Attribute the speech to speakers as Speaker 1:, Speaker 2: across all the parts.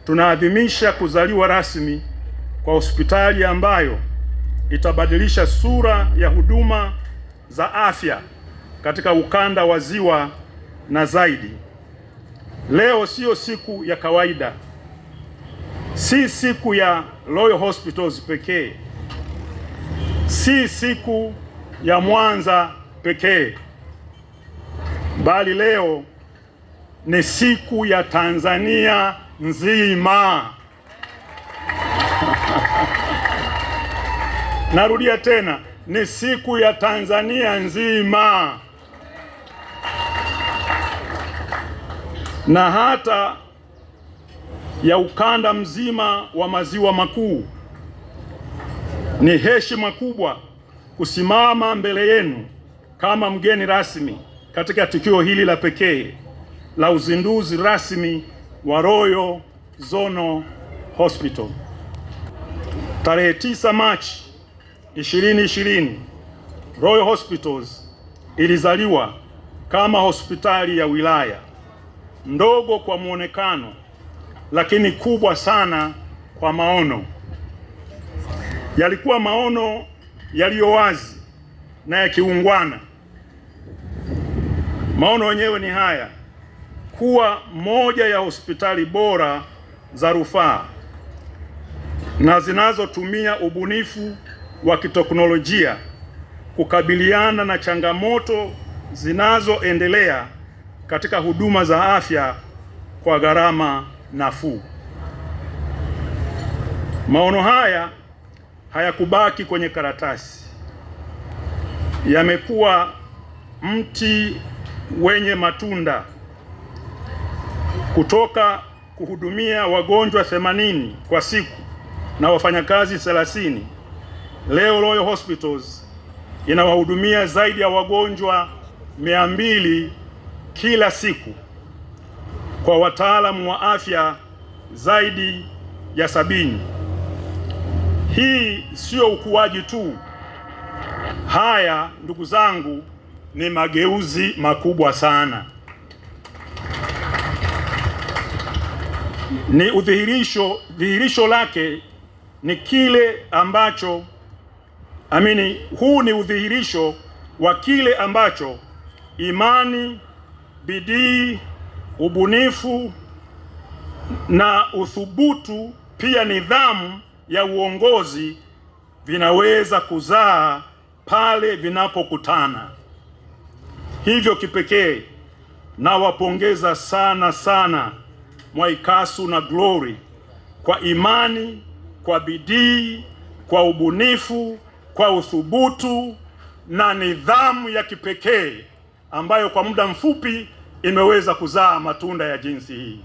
Speaker 1: tunaadhimisha kuzaliwa rasmi kwa hospitali ambayo itabadilisha sura ya huduma za afya katika ukanda wa Ziwa na zaidi. Leo sio siku ya kawaida, si siku ya Royal Hospitals pekee, si siku ya Mwanza pekee, bali leo ni siku ya Tanzania nzima. Narudia tena, ni siku ya Tanzania nzima, na hata ya ukanda mzima wa maziwa makuu. Ni heshima kubwa kusimama mbele yenu kama mgeni rasmi katika tukio hili la pekee la uzinduzi rasmi wa Royal Zonal Hospital. Tarehe 9 Machi 2020, Royal Hospitals ilizaliwa kama hospitali ya wilaya, ndogo kwa muonekano lakini kubwa sana kwa maono. Yalikuwa maono yaliyo wazi na ya kiungwana. Maono yenyewe ni haya: kuwa moja ya hospitali bora za rufaa na zinazotumia ubunifu wa kiteknolojia kukabiliana na changamoto zinazoendelea katika huduma za afya kwa gharama nafuu. Maono haya hayakubaki kwenye karatasi, yamekuwa mti wenye matunda. Kutoka kuhudumia wagonjwa 80 kwa siku na wafanyakazi 30, leo Royal Hospitals inawahudumia zaidi ya wagonjwa 200 kila siku kwa wataalamu wa afya zaidi ya 70. Hii sio ukuaji tu. Haya, ndugu zangu, ni mageuzi makubwa sana. Ni dhihirisho lake ni kile ambacho huu ni udhihirisho wa kile ambacho imani, bidii, ubunifu na uthubutu, pia nidhamu ya uongozi vinaweza kuzaa pale vinapokutana. Hivyo kipekee nawapongeza sana Mwaikasu na Glory kwa imani, kwa bidii, kwa ubunifu, kwa uthubutu na nidhamu ya kipekee ambayo kwa muda mfupi imeweza kuzaa matunda ya jinsi hii.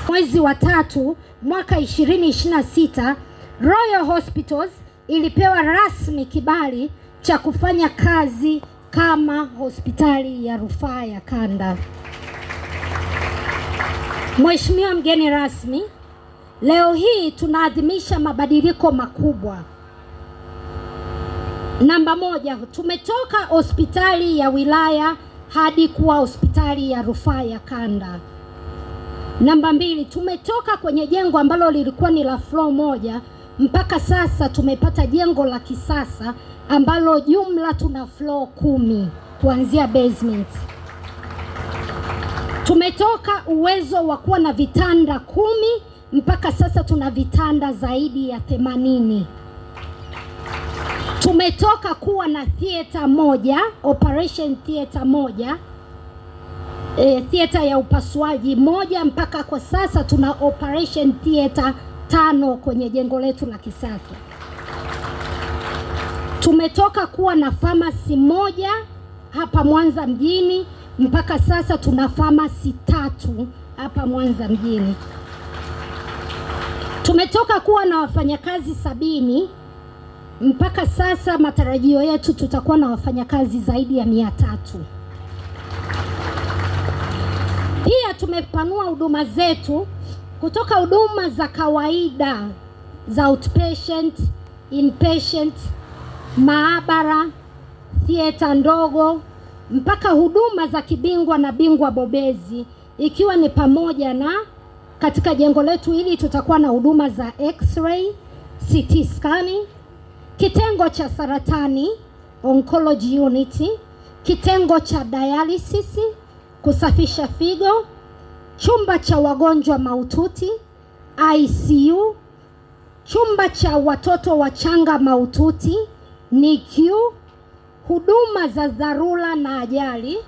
Speaker 2: Mwezi wa 3 mwaka 2026, Royal Hospitals ilipewa rasmi kibali cha kufanya kazi kama hospitali ya rufaa ya kanda. Mheshimiwa mgeni rasmi, leo hii tunaadhimisha mabadiliko makubwa. Namba 1, tumetoka hospitali ya wilaya hadi kuwa hospitali ya rufaa ya kanda. Namba 2, tumetoka kwenye jengo ambalo lilikuwa ni la floor moja mpaka sasa tumepata jengo la kisasa ambalo jumla tuna floor 10 kuanzia basement. Tumetoka uwezo wa kuwa na vitanda 10 mpaka sasa tuna vitanda zaidi ya 80. Tumetoka kuwa na theater moja, operation theater moja, theater ya upasuaji moja, mpaka kwa sasa tuna operation theater 5 kwenye jengo letu la kisasa. Tumetoka kuwa na pharmacy moja hapa Mwanza mjini mpaka sasa tuna pharmacy 3 hapa Mwanza mjini. Tumetoka kuwa na wafanyakazi 70 mpaka sasa matarajio yetu tutakuwa na wafanyakazi zaidi ya 300. Pia tumepanua huduma zetu kutoka huduma za kawaida za outpatient, inpatient, maabara, theater ndogo mpaka huduma za kibingwa na bingwa bobezi ikiwa ni pamoja na katika jengo letu hili tutakuwa na huduma za X-ray, CT scanning, kitengo cha saratani, oncology unit, kitengo cha dialysis, kusafisha figo, chumba cha wagonjwa mahututi ICU, chumba cha watoto wachanga mahututi NICU, huduma za dharura na ajali,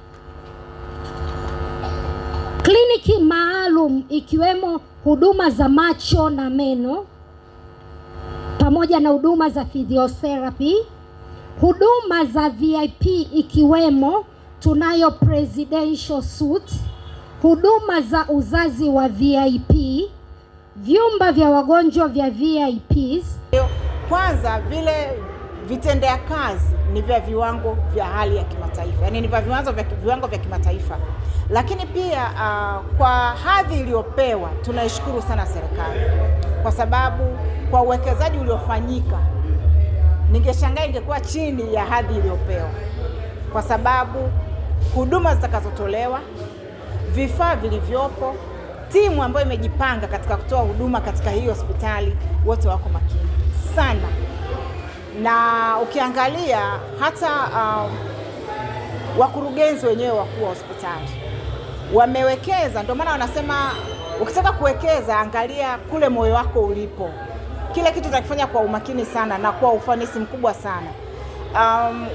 Speaker 2: kliniki maalum ikiwemo huduma za macho na meno pamoja na huduma za physiotherapy, huduma za VIP ikiwemo tunayo presidential suite, huduma za uzazi wa VIP, vyumba vya wagonjwa vya VIPs.
Speaker 3: Kwanza vile vitendea kazi ni vya viwango vya hali ya kimataifa, yaani ni vya viwango vya kimataifa. Lakini pia kwa hadhi iliyopewa tunaishukuru sana serikali, kwa sababu kwa uwekezaji uliofanyika ningeshangaa ingekuwa chini ya hadhi iliyopewa, kwa sababu huduma zitakazotolewa, vifaa vilivyopo, timu ambayo imejipanga katika kutoa huduma katika hii hospitali, wote wako makini sana. Na ukiangalia hata wakurugenzi wenyewe wakuu wa hospitali wamewekeza. Ndio maana wanasema ukitaka kuwekeza, angalia kule moyo wako ulipo. Kile kitu utakifanya kwa umakini sana na kwa ufanisi mkubwa sana.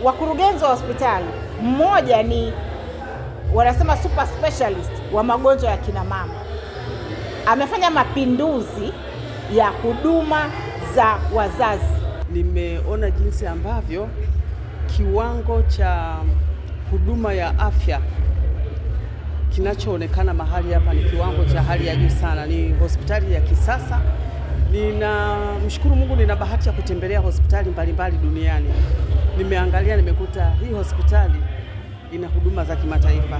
Speaker 3: Wakurugenzi wa hospitali, mmoja ni wanasema super specialist wa magonjwa ya kina mama, amefanya mapinduzi ya huduma za wazazi.
Speaker 4: Nimeona jinsi ambavyo kiwango cha huduma ya afya kinachoonekana mahali hapa ni kiwango cha hali ya juu sana. Ni hospitali ya kisasa. Ninamshukuru Mungu, nina bahati ya kutembelea hospitali mbalimbali duniani. Nimeangalia, nimekuta hii hospitali ina huduma za kimataifa.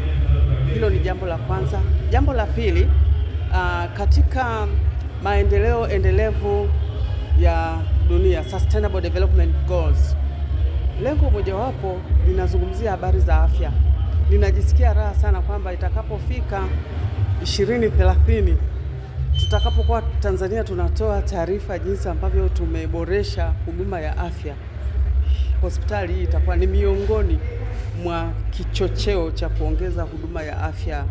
Speaker 4: Hilo ni jambo la kwanza. Jambo la pili, katika maendeleo endelevu ya dunia, Sustainable Development Goals, lengo mojawapo linazungumzia habari za afya. Ninajisikia raha sana kwamba itakapofika 2030 tutakapokuwa Tanzania tunatoa taarifa jinsi ambavyo tumeboresha huduma ya afya, hospitali hii itakuwa ni miongoni mwa kichocheo cha kuongeza huduma ya afya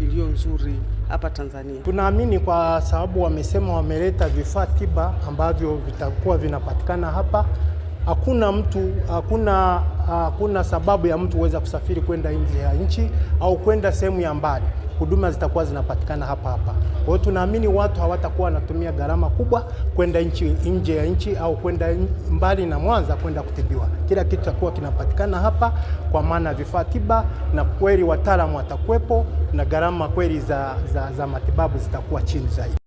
Speaker 4: iliyo nzuri hapa Tanzania.
Speaker 5: Tunaamini kwa sababu wamesema wameleta vifaa tiba ambavyo vitakuwa vinapatikana hapa. Hakuna sababu ya mtu kuweza kusafiri kwenda nje ya nchi au kwenda sehemu ya mbali. Huduma zitakuwa zinapatikana hapa hapa. Kwa hiyo tunaamini watu hawatakuwa wanatumia gharama kubwa kwenda nje ya nchi au kwenda mbali na Mwanza kwenda kutibiwa. Kila kitu kitakuwa kinapatikana hapa, kwa maana vifaa tiba, na kweli wataalamu watakuwepo, na gharama kweli za matibabu zitakuwa chini zaidi.